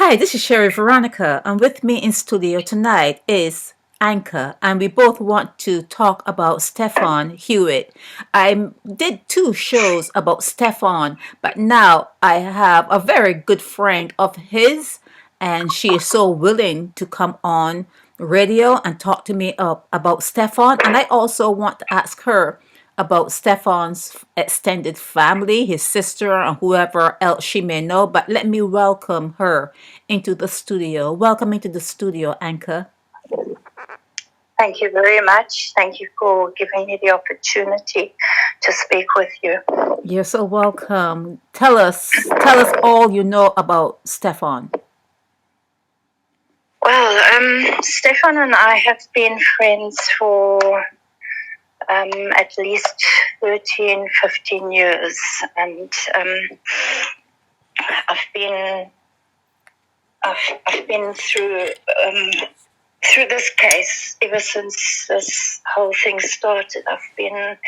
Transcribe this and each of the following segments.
Hi, this is Sherry Veronica, and with me in studio tonight is Anke, and we both want to talk about Steffon Hewitt. I did two shows about Steffon, but now I have a very good friend of his, and she is so willing to come on radio and talk to me about Steffon. And I also want to ask her about Steffon's extended family, his sister, and whoever else she may know. But let me welcome her into the studio. Welcome into the studio, Anke. Thank you very much. Thank you for giving me the opportunity to speak with you. You're so welcome. Tell us all you know about Steffon. Well, Stefan and I have been friends for at least 13, 15 years. And I've been through this case ever since this whole thing started. I've been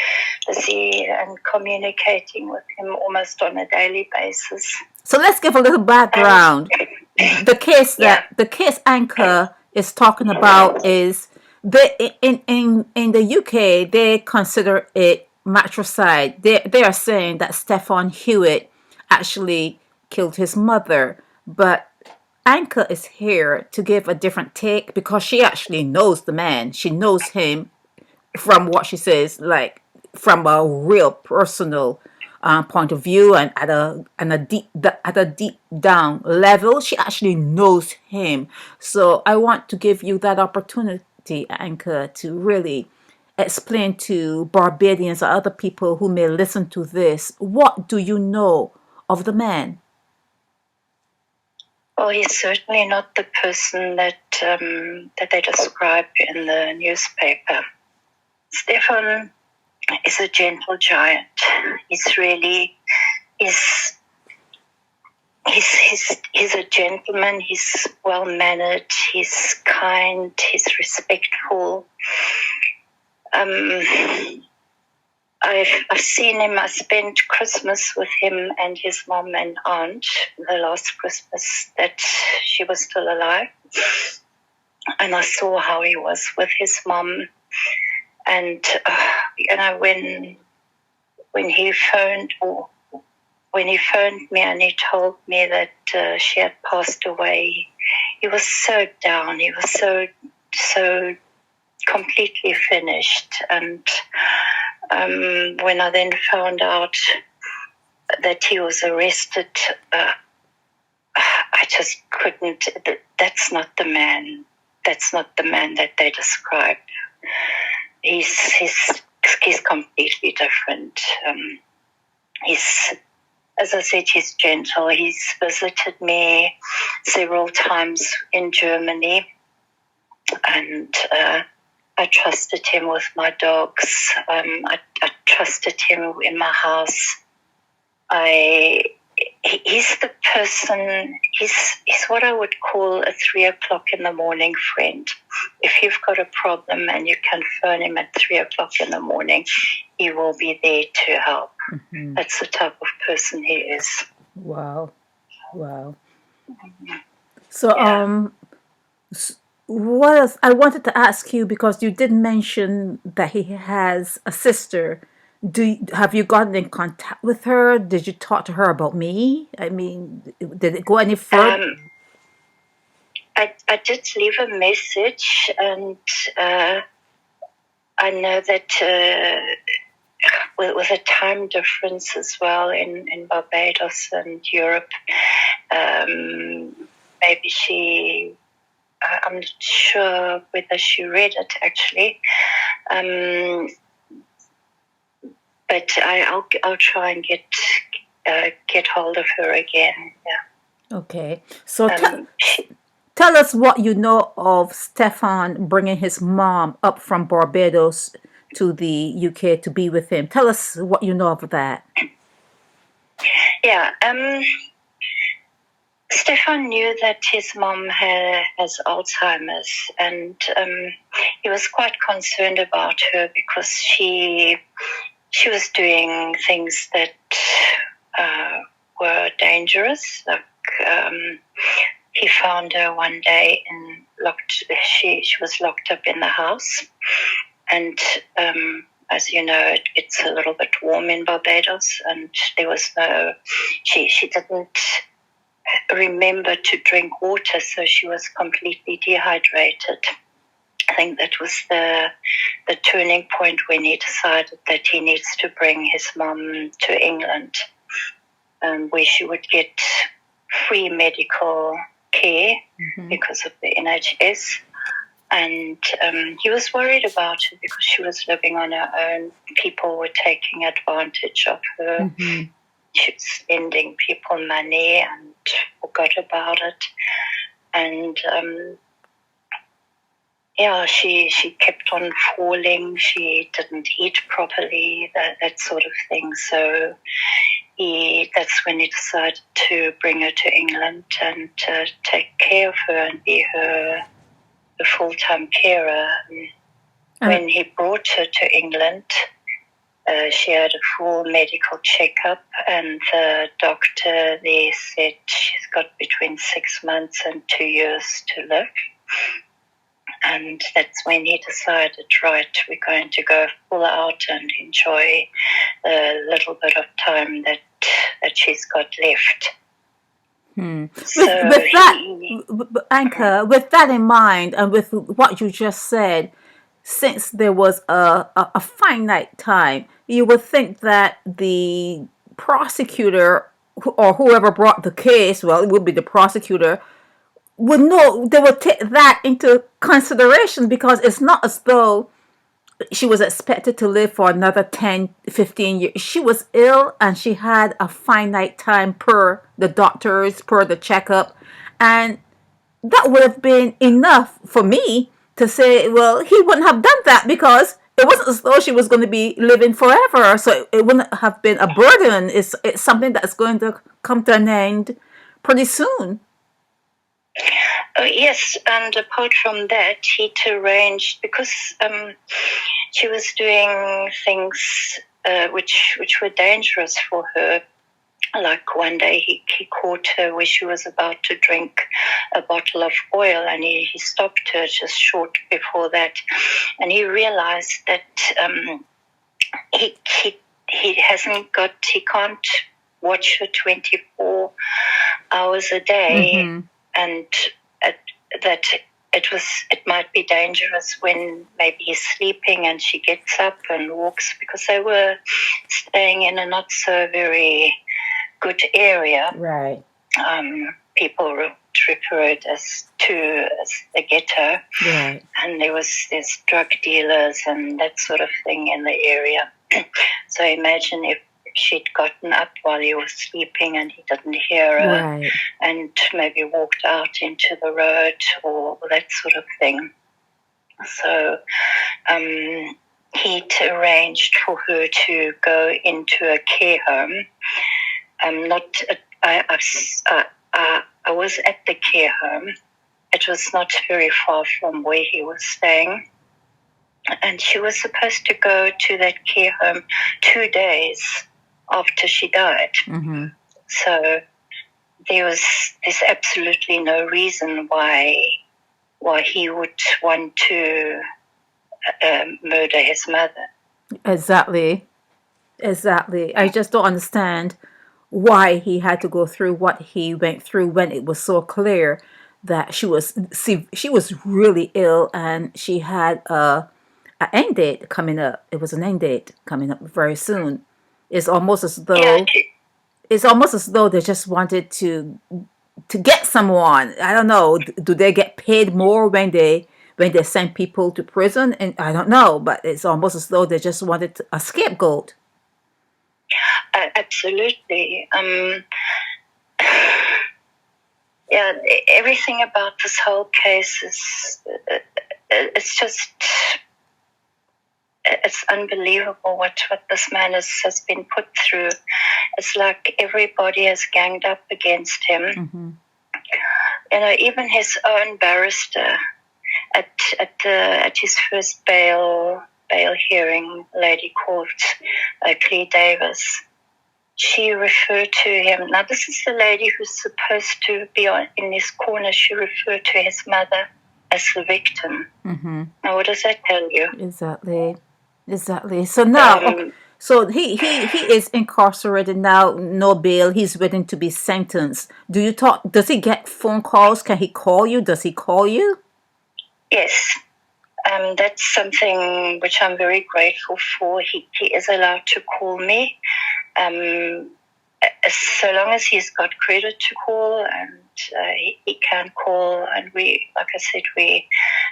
busy and communicating with him almost on a daily basis. So let's give a little background. The case Anke is talking about is in the UK they consider it matricide. They are saying that Steffon Hewitt actually killed his mother, but Anke is here to give a different take because she actually knows the man. She knows him from what she says, like from a real personal point of view, and at a deep down level, she actually knows him. So I want to give you that opportunity, Anke, to really explain to Barbadians or other people who may listen to this, what do you know of the man? Well, he's certainly not the person that they describe in the newspaper. Stefan is a gentle giant. He's a gentleman. He's well mannered. He's kind. He's respectful. I've seen him. I spent Christmas with him and his mom and aunt, the last Christmas that she was still alive. And I saw how he was with his mom. And when he phoned me and he told me that she had passed away, he was so down. He was so completely finished. And when I then found out that he was arrested, I just couldn't. That's not the man. That's not the man that they describe. He's completely different. As I said, he's gentle. He's visited me several times in Germany, and I trusted him with my dogs. I trusted him in my house. He's the person. He's what I would call a 3 o'clock in the morning friend. If you've got a problem and you can phone him at 3 o'clock in the morning, he will be there to help. Mm-hmm. That's the type of person he is. Wow. So, yeah. What else? I wanted to ask you because you did mention that he has a sister. Have you gotten in contact with her? Did you talk to her about me? I mean, did it go any further? I did leave a message, and I know that with a time difference as well in Barbados and Europe, maybe she. I'm not sure whether she read it actually, but I'll try and get hold of her again. Yeah. Okay. So tell us what you know of Steffon bringing his mom up from Barbados to the UK to be with him. Tell us what you know of that. Yeah. Stefan knew that his mom has Alzheimer's, and he was quite concerned about her because she was doing things that were dangerous. Like he found her one day and she was locked up in the house. And as you know, it's a little bit warm in Barbados, and there was she didn't remember to drink water, so she was completely dehydrated. I think that was the turning point when he decided that he needs to bring his mum to England, where she would get free medical care because of the NHS. And he was worried about her because she was living on her own. People were taking advantage of her. She was spending people money and forgot about it. And she kept on falling. She didn't eat properly, that sort of thing. So that's when he decided to bring her to England and take care of her and be her full-time carer. When he brought her to England, she had a full medical checkup, and the doctor there said she's got between 6 months and 2 years to live. And that's when he decided, right, we're going to go full out and enjoy the little bit of time that she's got left. So with that, Anke, with that in mind, and with what you just said, since there was a finite time, you would think that the prosecutor or whoever brought the case, well, it would be the prosecutor, would know, they would take that into consideration, because it's not as though she was expected to live for another 10, 15 years. She was ill and she had a finite time per the doctors, per the checkup. And that would have been enough for me to say, well, he wouldn't have done that, because it wasn't as though she was going to be living forever. So it wouldn't have been a burden. It's something that's going to come to an end pretty soon. Oh, yes, and apart from that, he'd arranged, because she was doing things which were dangerous for her. Like one day he caught her where she was about to drink a bottle of oil, and he stopped her just short before that. And he realized that he can't watch her 24 hours a day, and that it might be dangerous when maybe he's sleeping and she gets up and walks, because they were staying in a not so very good area. Right. People refer it as the ghetto. Right. And there's drug dealers and that sort of thing in the area. So imagine if she'd gotten up while he was sleeping and he didn't hear her, right, and maybe walked out into the road or that sort of thing. So he'd arranged for her to go into a care home. I was at the care home. It was not very far from where he was staying. And she was supposed to go to that care home 2 days after she died. Mm-hmm. So there's absolutely no reason why he would want to murder his mother. Exactly. I just don't understand why he had to go through what he went through when it was so clear that she was really ill, and she had an end date coming up. It was an end date coming up very soon. It's almost as though they just wanted to get someone. I don't know. Do they get paid more when they send people to prison? And I don't know, but it's almost as though they just wanted a scapegoat. Absolutely. Yeah, everything about this whole case is it's unbelievable what this man has been put through. It's like everybody has ganged up against him. Mm-hmm. You know, even his own barrister at his first bail hearing, a lady called Clee Davis. she referred to him. Now, this is the lady who's supposed to be in his corner. She referred to his mother as the victim. Mm-hmm. Now, what does that tell you? Exactly. So now, so he is incarcerated now, no bail. He's waiting to be sentenced. Do you talk? Does he get phone calls? Can he call you? Does he call you? Yes. That's something which I'm very grateful for. He is allowed to call me. So long as he's got credit to call, and he can call. And we, like I said,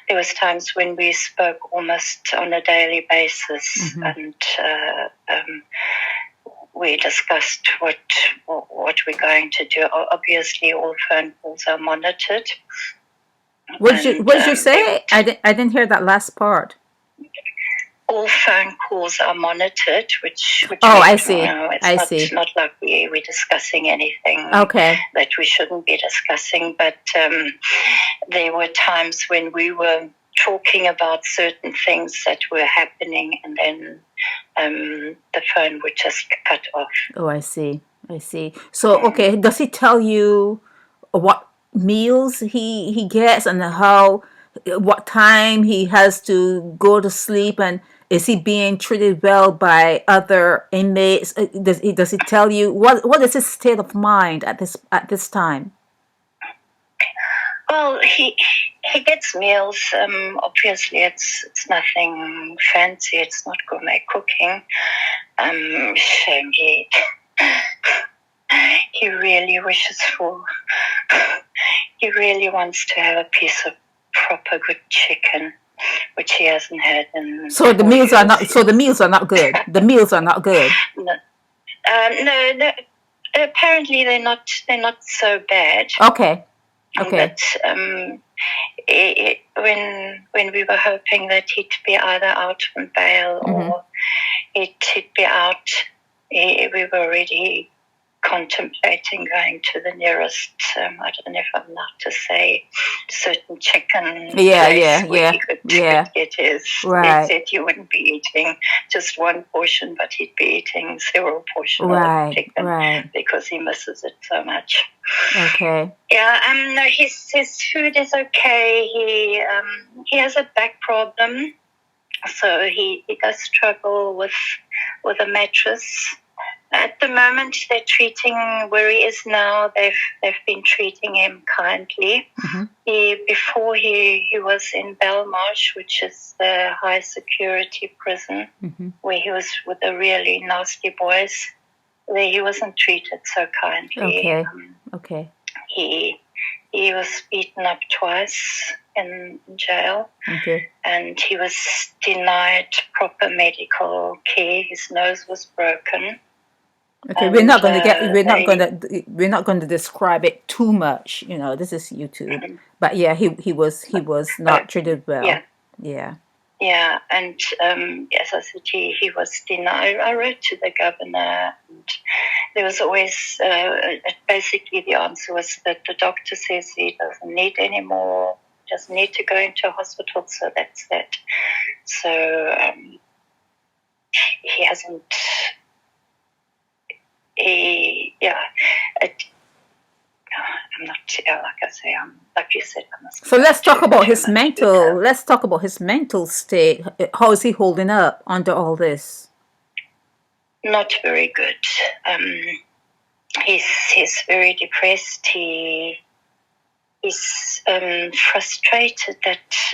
there was times when we spoke almost on a daily basis, and we discussed what we're going to do. Obviously, all phone calls are monitored. What did you say? I didn't hear that last part. All phone calls are monitored, which I see. It's not like we're discussing anything that we shouldn't be discussing. But there were times when we were talking about certain things that were happening, and then the phone would just cut off. Oh, I see. So, okay, does he tell you what meals he gets and what time he has to go to sleep, and is he being treated well by other inmates? Does he tell you what is his state of mind at this time? Well, he gets meals. Obviously, it's nothing fancy. It's not gourmet cooking. Shame he really wishes for. He really wants to have a piece of proper good chicken, which he hasn't had in. So the meals are not. So the meals are not good. The meals are not good. No. Apparently, they're not so bad. Okay. But when we were hoping that he'd be either out on bail or he'd be out, we were already contemplating going to the nearest, I don't know if I'm allowed to say, certain chicken place where he could get his. Right. He said he wouldn't be eating just one portion, but he'd be eating several portions of chicken because he misses it so much. Okay. Yeah, no, his food is okay. He has a back problem, so he does struggle with a mattress. At the moment, they're treating where he is now. They've been treating him kindly. Before he was in Belmarsh, which is the high security prison, where he was with the really nasty boys. There he wasn't treated so kindly. Okay. He was beaten up twice in jail, and he was denied proper medical care. His nose was broken. Okay, we're not going to describe it too much. You know, this is YouTube. But yeah, he was not treated well. Yeah, and as I said, he was denied. I wrote to the governor, and there was always basically the answer was that the doctor says he doesn't need any more, doesn't need to go into a hospital, so that's that. So he hasn't. I'm not, like I say, like you said. So let's talk about his mental. Let's talk about his mental state. How is he holding up under all this? Not very good. He's very depressed. He's frustrated that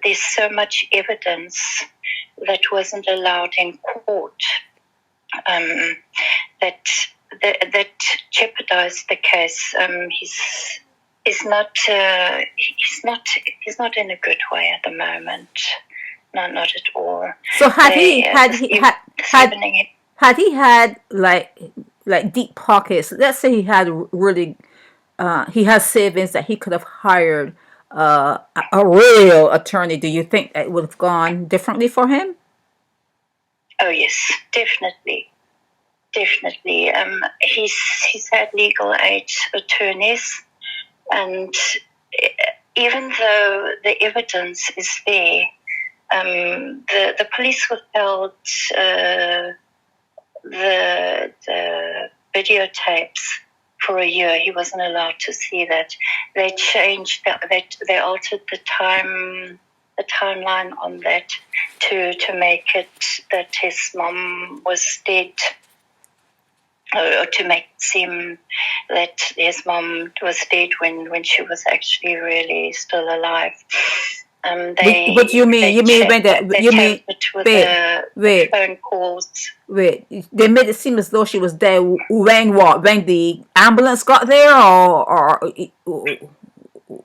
there's so much evidence that wasn't allowed in court. That jeopardized the case. He's not in a good way at the moment. No, not at all. So had he had like deep pockets? Let's say he had really he has savings that he could have hired a real attorney. Do you think it would have gone differently for him? Oh yes, definitely. He's had legal aid attorneys, and even though the evidence is there, the police withheld the videotapes for a year. He wasn't allowed to see that. They changed they altered the timeline on that to make it that his mom was dead, or to make it seem that his mom was dead when she was actually really still alive. What do you mean? You mean when you mean the phone calls. Wait, they made it seem as though she was dead when what? When the ambulance got there, or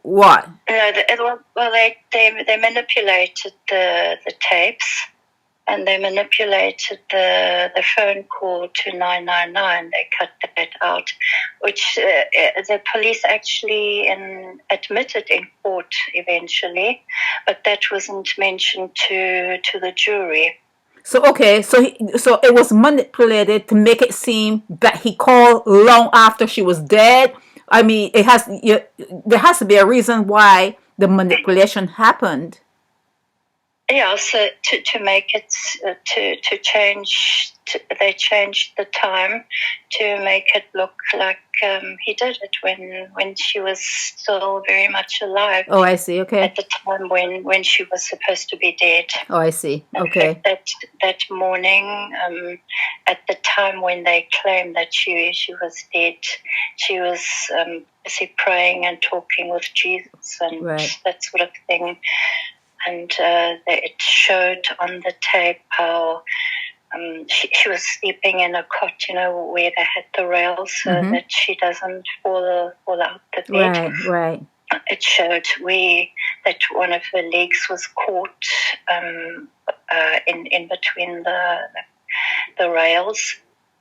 what? They manipulated the tapes, and they manipulated the phone call to 999. They cut that out, which the police actually admitted in court eventually, but that wasn't mentioned to the jury. So okay, so it was manipulated to make it seem that he called long after she was dead. I mean, there has to be a reason why the manipulation happened. Yeah, so to make it to change, they changed the time to make it look like he did it when she was still very much alive. Oh, I see. Okay. At the time when she was supposed to be dead. Oh, I see. Okay. That morning, at the time when they claimed that she was dead, she was busy praying and talking with Jesus and that sort of thing. And it showed on the tape how she was sleeping in a cot, where they had the rails so that she doesn't fall out the bed. Right. It showed that one of her legs was caught in between the rails.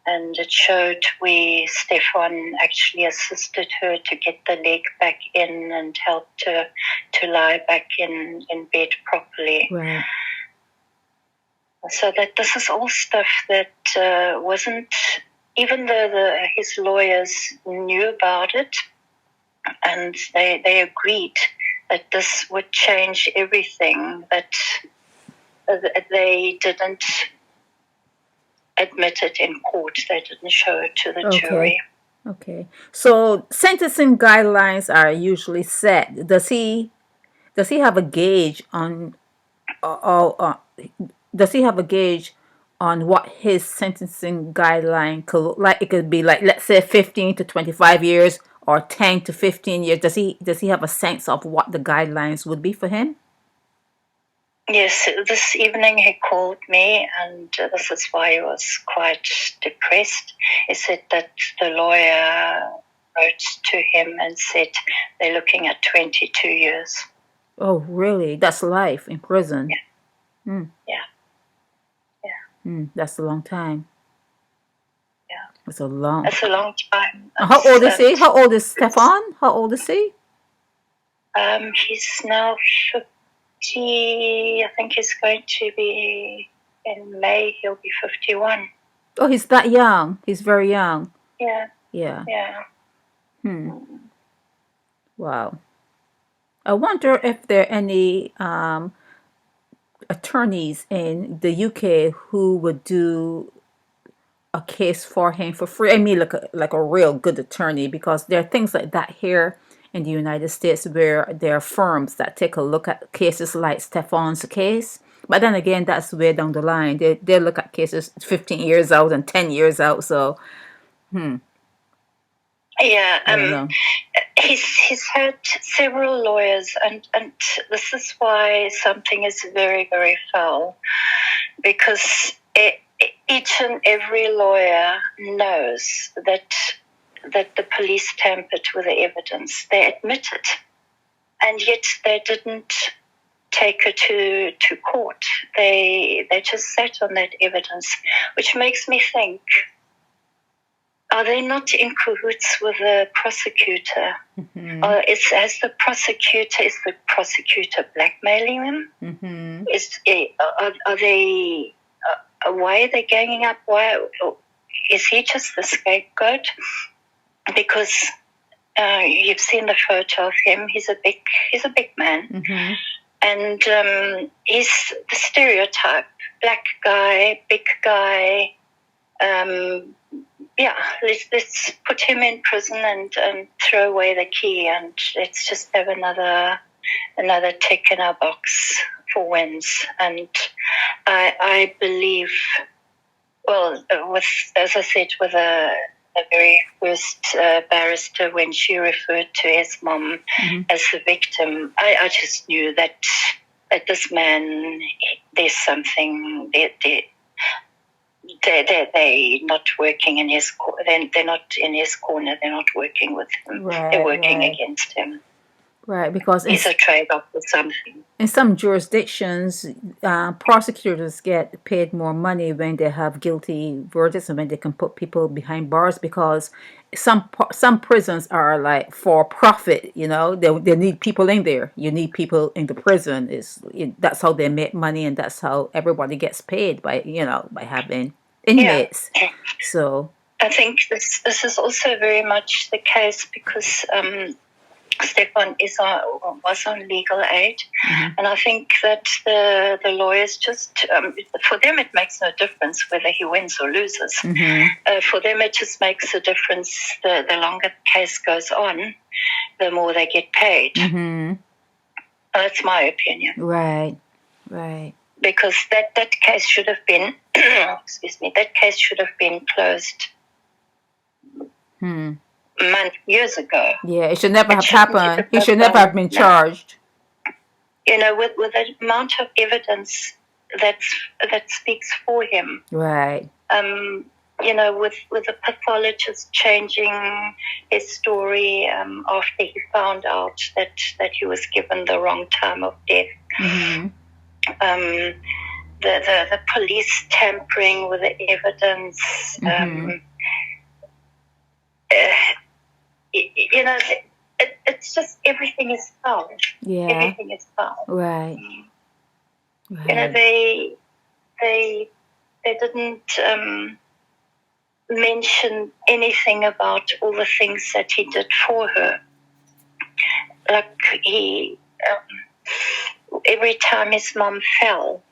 And it showed where Steffon actually assisted her to get the leg back in and helped her to lie back in bed properly. Right. So that this is all stuff that wasn't, even though his lawyers knew about it, and they agreed that this would change everything, that they didn't admit it in court. They didn't show it to the jury. Okay. So sentencing guidelines are usually set. Does he have a gauge on does he have a gauge on what his sentencing guideline could look like? It could be like, let's say 15 to 25 years or 10 to 15 years. Does he have a sense of what the guidelines would be for him? Yes, this evening he called me, and this is why he was quite depressed. He said that the lawyer wrote to him and said they're looking at 22 years. Oh, really? That's life in prison? Yeah. Mm. Yeah. That's a long time. Yeah. It's a long time. How old is he? How old is Steffon? How old is he? He's now 50. I think he's going to be, in May, he'll be 51. Oh, he's that young. He's very young. Yeah. Yeah. Yeah. Wow. I wonder if there are any attorneys in the UK who would do a case for him for free. I mean, like a real good attorney, because there are things like that here in the United States where there are firms that take a look at cases like Steffon's case. But then again, that's way down the line. They look at cases 15 years out and 10 years out. So, Yeah, he's had several lawyers, and this is why something is very, very foul, because each and every lawyer knows that the police tampered with the evidence. They admit it, and yet they didn't take her to court. They just sat on that evidence, which makes me think, are they not in cahoots with the prosecutor? Or is the prosecutor blackmailing them? Are they? Why are they ganging up? Why is he just the scapegoat? Because you've seen the photo of him. He's a big man, and he's the stereotype: black guy, big guy. yeah, let's put him in prison and throw away the key, and let's just have another tick in our box for wins. And I believe, well, as I said, with the very first barrister, when she referred to his mom as the victim, I just knew that this man, there's something. They're not working in his. They're not in his corner. They're not working with him. They're working against him. Right, because it's a trade-off with something. In some jurisdictions, prosecutors get paid more money when they have guilty verdicts and when they can put people behind bars, because some prisons are like for profit. They need people in there. You need people in the prison. That's how they make money, and that's how everybody gets paid by having inmates. Yeah. So I think this is also very much the case because Steffon was on legal aid, and I think that the lawyers just, for them it makes no difference whether he wins or loses. For them it just makes a difference. The longer the case goes on, the more they get paid. That's my opinion. Right. Because that case should have been, excuse me, that case should have been closed years ago. Yeah, it should never have happened. He should never have been charged. With the amount of evidence that speaks for him. Right. With the pathologist changing his story after he found out that he was given the wrong time of death. The police tampering with the evidence. It's just everything is foul. Yeah. Everything is foul. Right. They didn't mention anything about all the things that he did for her. Like every time his mom fell,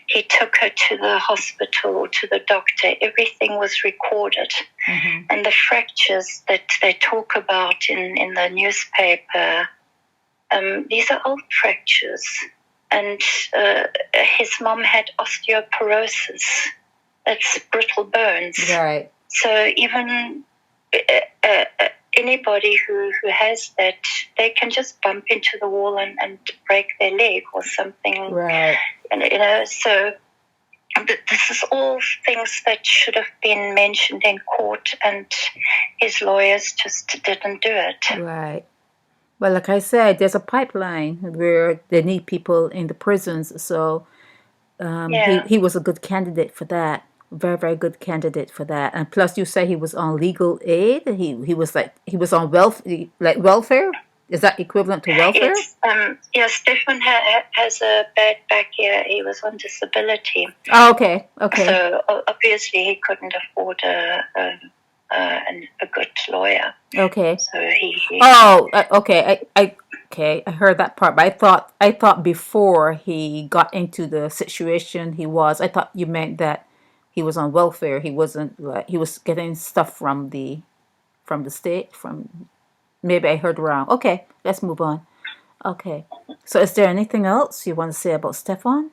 he took her to the hospital or to the doctor. Everything was recorded. And the fractures that they talk about in the newspaper, these are old fractures. And his mom had osteoporosis. That's brittle bones. Right. So even anybody who has that, they can just bump into the wall and break their leg or something. Right. And so this is all things that should have been mentioned in court, and his lawyers just didn't do it. Right. Well, like I said, there's a pipeline where they need people in the prisons. So he was a good candidate for that. Very, very good candidate for that. And plus, you say he was on legal aid. He was on welfare. Is that equivalent to welfare? Yes, Steffon has a bad back here. He was on disability. Oh, okay. So obviously he couldn't afford a good lawyer. Okay. So he okay. I heard that part, but I thought before he got into the situation I thought you meant that he was on welfare. He wasn't he was getting stuff from the state. Maybe I heard wrong. Okay, let's move on. Okay. So is there anything else you want to say about Steffon?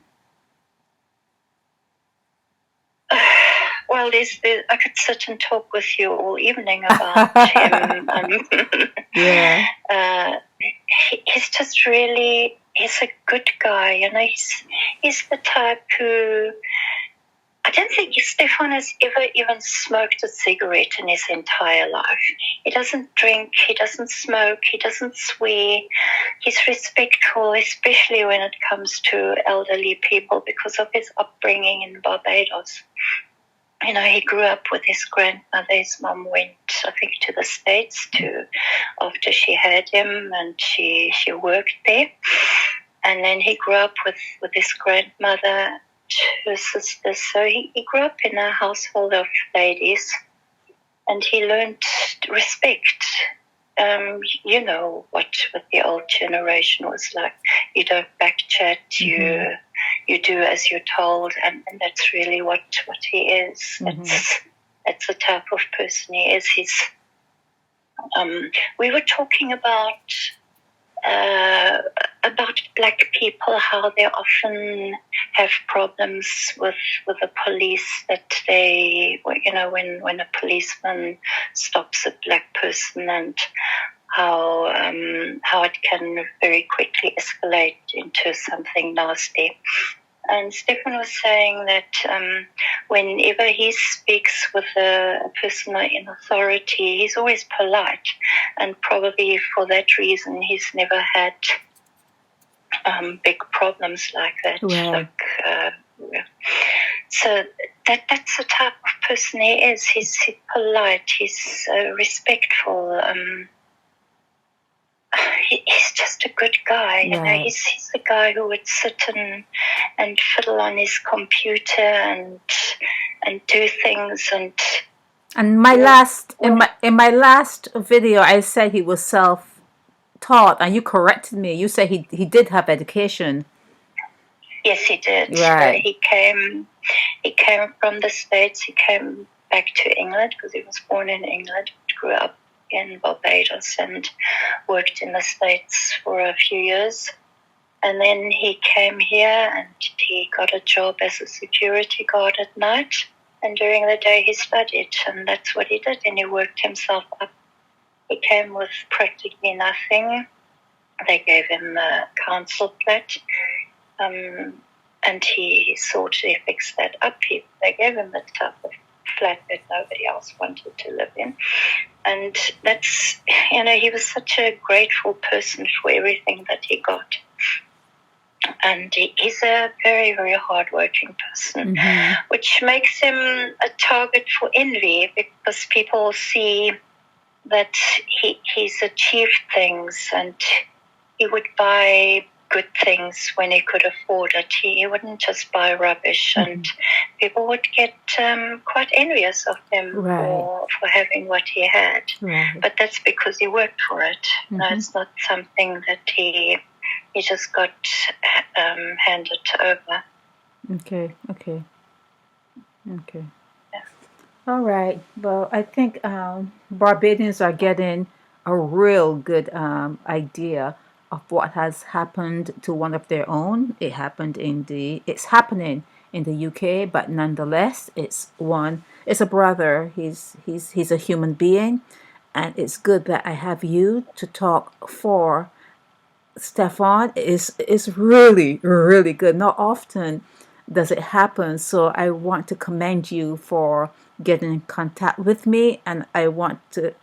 Well, I could sit and talk with you all evening about him. Yeah. He's just really, he's a good guy. He's the type who, I don't think Steffon has ever even smoked a cigarette in his entire life. He doesn't drink, he doesn't smoke, he doesn't swear. He's respectful, especially when it comes to elderly people, because of his upbringing in Barbados. He grew up with his grandmother. His mom went, I think, to the States after she had him, and she worked there. And then he grew up with his grandmother, her sisters. So he grew up in a household of ladies, and he learned respect. You know what the old generation was like. You don't backchat. You you do as you're told, and that's really what he is. Mm-hmm. It's the type of person he is. We were talking about black people, how they often have problems with the police, that they, when a policeman stops a black person, and how it can very quickly escalate into something nasty. And Steffon was saying that whenever he speaks with a person in authority, he's always polite, and probably for that reason, he's never had big problems like that. Right. So that's the type of person he is. He's polite. He's respectful. He's just a good guy. You know, he's the guy who would sit and fiddle on his computer and do things. And my last in my last video, I said he was self-taught, and you corrected me. You said he did have education. Yes, he did. Right. He came from the States. He came back to England because he was born in England. Grew up in Barbados and worked in the States for a few years. And then he came here and he got a job as a security guard at night. And during the day he studied, and that's what he did. And he worked himself up. He came with practically nothing. They gave him a council flat, and he sort of fixed that up. They gave him the type of flat that nobody else wanted to live in. And that's, he was such a grateful person for everything that he got. And he's a very, very hardworking person, which makes him a target for envy, because people see that he's achieved things, and he would buy good things when he could afford it. He wouldn't just buy rubbish, and people would get quite envious of him for having what he had. But that's because he worked for it. No, it's not something that he just got handed over. Okay. Yeah. All right. Well, I think Barbadians are getting a real good idea of what has happened to one of their own. It's happening in the UK, but nonetheless, it's a brother. He's a human being, and it's good that I have you to talk for Steffon. Is really, really good. Not often does it happen, so I want to commend you for getting in contact with me, and I want to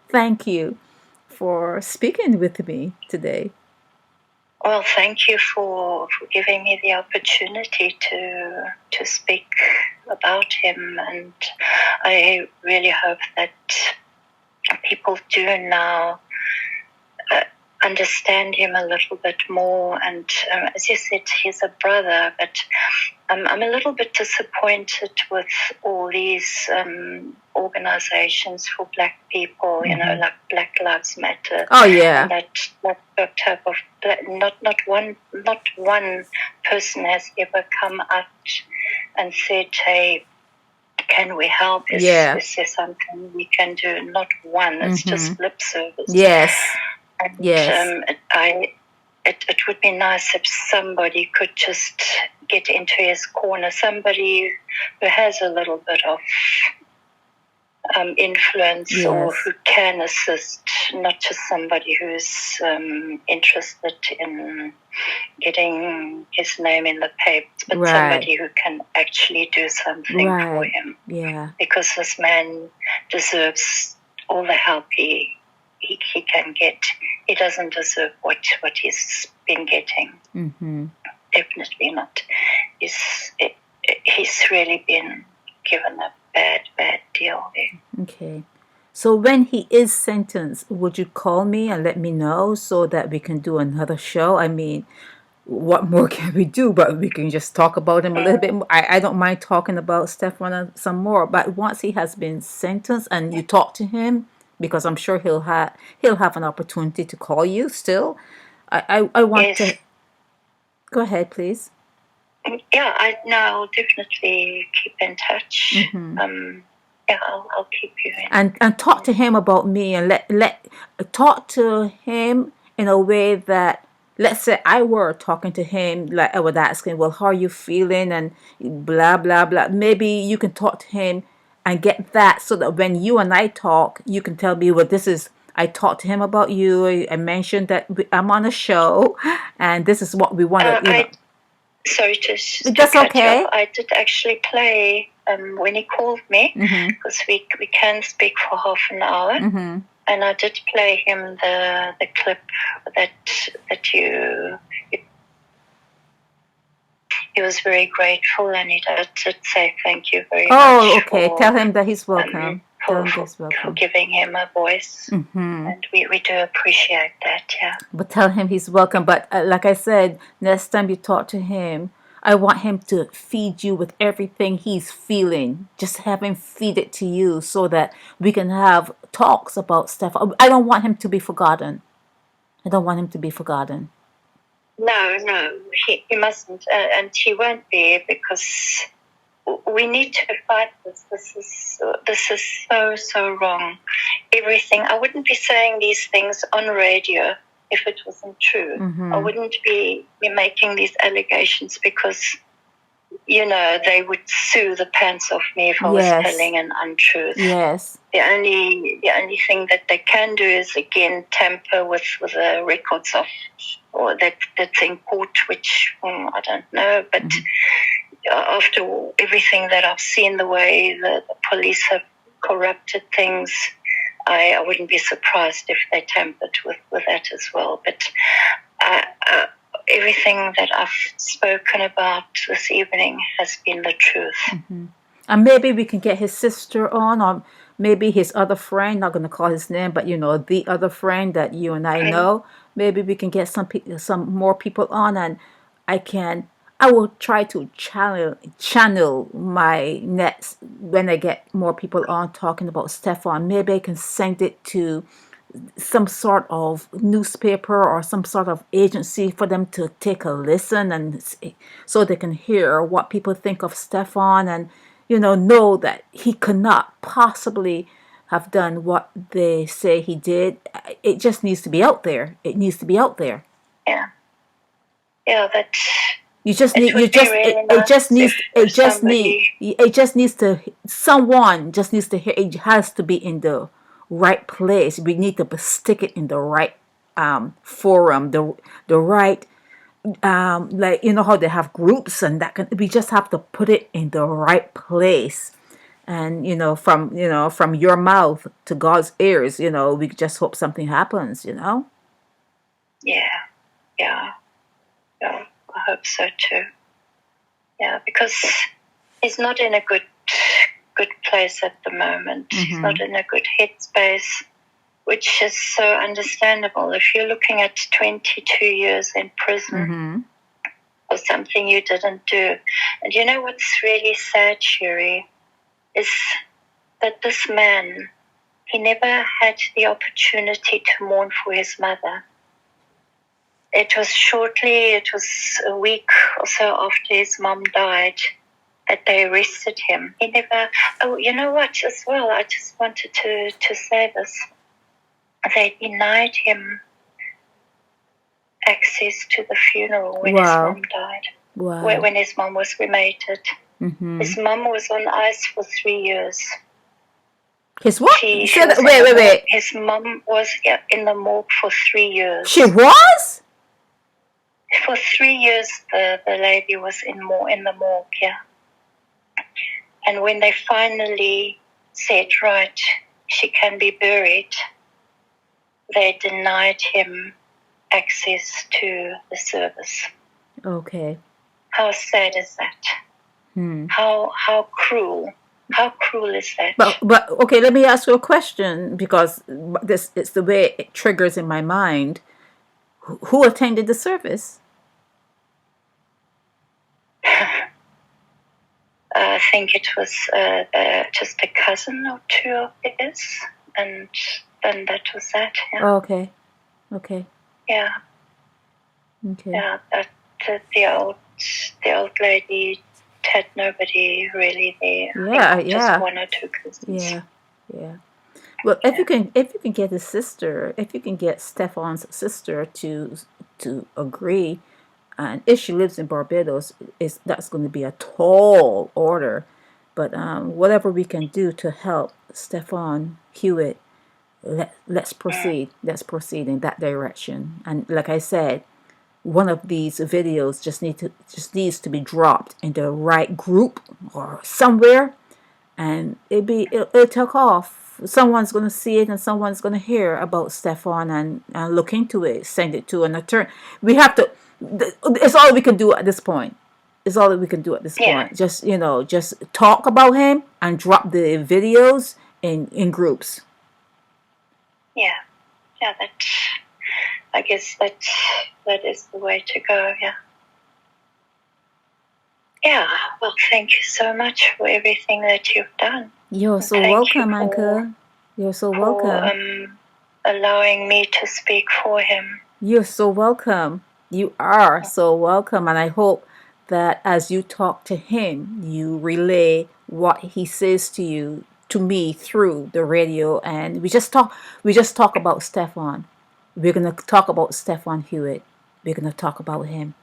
thank you for speaking with me today. Well, thank you for giving me the opportunity to speak about him, and I really hope that people do now understand him a little bit more. And as you said, he's a brother, but I'm a little bit disappointed with all these organizations for black people, like Black Lives Matter. Oh yeah. And that type of not one person has ever come up and said, "Hey, can we help? Is there something we can do?" Not one. It's just lip service. Yes. And, yes. It would be nice if somebody could just get into his corner, somebody who has a little bit of influence, or who can assist, not just somebody who's interested in getting his name in the papers, but somebody who can actually do something for him. Yeah. Because this man deserves all the help he can get. He doesn't deserve what he's been getting. Definitely not. He's really been given a bad deal there. Okay. So when he is sentenced, would you call me and let me know so that we can do another show? I mean, what more can we do? But we can just talk about him a little bit more. I don't mind talking about Steffon some more. But once he has been sentenced and you talk to him, because I'm sure he'll have an opportunity to call you still. I want to. Go ahead, please. I'll definitely keep in touch. I'll keep you in. And talk to him about me, and let talk to him in a way that, let's say I were talking to him, like I would ask him, well, how are you feeling, and blah blah blah. Maybe you can talk to him and get that, so that when you and I talk, you can tell me, well, this is, I talked to him about you. I mentioned that I'm on a show, and this is what we want to. Sorry to That's cut okay. you off. I did actually play when he called me, because we can speak for half an hour, and I did play him the clip that you. He was very grateful, and he did say thank you very much. Oh, okay. Tell him that he's welcome. For giving him a voice, and we do appreciate that, yeah. But tell him he's welcome. But like I said, next time you talk to him, I want him to feed you with everything he's feeling. Just have him feed it to you, so that we can have talks about stuff. I don't want him to be forgotten. I don't want him to be forgotten. No, he mustn't, and he won't be, because we need to fight this. This is so wrong. Everything. I wouldn't be saying these things on radio if it wasn't true. I wouldn't be making these allegations, because they would sue the pants off me if I was telling an untruth. Yes. The only thing that they can do is, again, tamper with the records of, or that's in court, which I don't know, but. After everything that I've seen, the way the police have corrupted things, I wouldn't be surprised if they tampered with that as well. But everything that I've spoken about this evening has been the truth. And maybe we can get his sister on, or maybe his other friend, not going to call his name, but the other friend that you and I know. Maybe we can get some more people on, and I will try to channel my nets when I get more people on talking about Steffon. Maybe I can send it to some sort of newspaper or some sort of agency for them to take a listen, and so they can hear what people think of Steffon, and know that he could not possibly have done what they say he did. It just needs to be out there. It needs to be out there. Yeah, that's. It someone just needs to hear. It has to be in the right place. We need to stick it in the right forum, the right like how they have groups, and we just have to put it in the right place. And from your mouth to God's ears, we just hope something happens. Yeah, I hope so too. Yeah, because he's not in a good place at the moment. He's not in a good headspace, which is so understandable. If you're looking at 22 years in prison for something you didn't do. And what's really sad, Sherry, is that this man, he never had the opportunity to mourn for his mother. It was a week or so after his mom died that they arrested him. He never, you know what, as well, I just wanted to say this. They denied him access to the funeral when his mom died. Wow. When his mom was cremated. His mom was on ice for 3 years. His what? Wait. His mom was in the morgue for 3 years. She was? For 3 years, the lady was in the morgue, yeah. And when they finally said, right, she can be buried, they denied him access to the service. Okay. How sad is that? How cruel. How cruel is that? But okay, let me ask you a question, because it's the way it triggers in my mind. Who attended the service? I think it was just a cousin or two of his, and then that was that. Yeah. Oh, okay. Yeah. Okay. Yeah, the old lady had nobody really there. Yeah, Just yeah, one or two cousins. yeah, yeah. Well, if you can get his sister, if you can get Steffon's sister to agree, and if she lives in Barbados, is that's going to be a tall order. But whatever we can do to help Steffon Hewitt, let's proceed. Let's proceed in that direction. And like I said, one of these videos just needs to be dropped in the right group or somewhere, and it'll take off. Someone's going to see it and someone's going to hear about Steffon and look into it, send it to an attorney. We have to, it's all we can do at this point. It's all that we can do at this point. Just, just talk about him and drop the videos in groups. Yeah. I guess that is the way to go. Yeah. Well, thank you so much for everything that you've done. You're so welcome, Anke. You're so welcome. Allowing me to speak for him. You're so welcome. You are so welcome, and I hope that as you talk to him, you relay what he says to me through the radio, and we just talk about Steffon. We're gonna talk about Steffon Hewitt. We're gonna talk about him.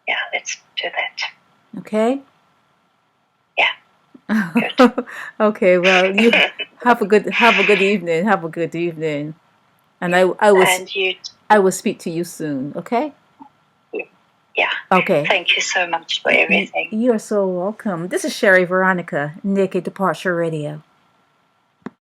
Yeah, let's do that. Okay. Yeah. Good. Okay. Well, you have a good evening. Have a good evening, and I will speak to you soon. Okay. Yeah. Okay. Thank you so much for everything. You're so welcome. This is Sherry Veronica, Naked Departure Radio.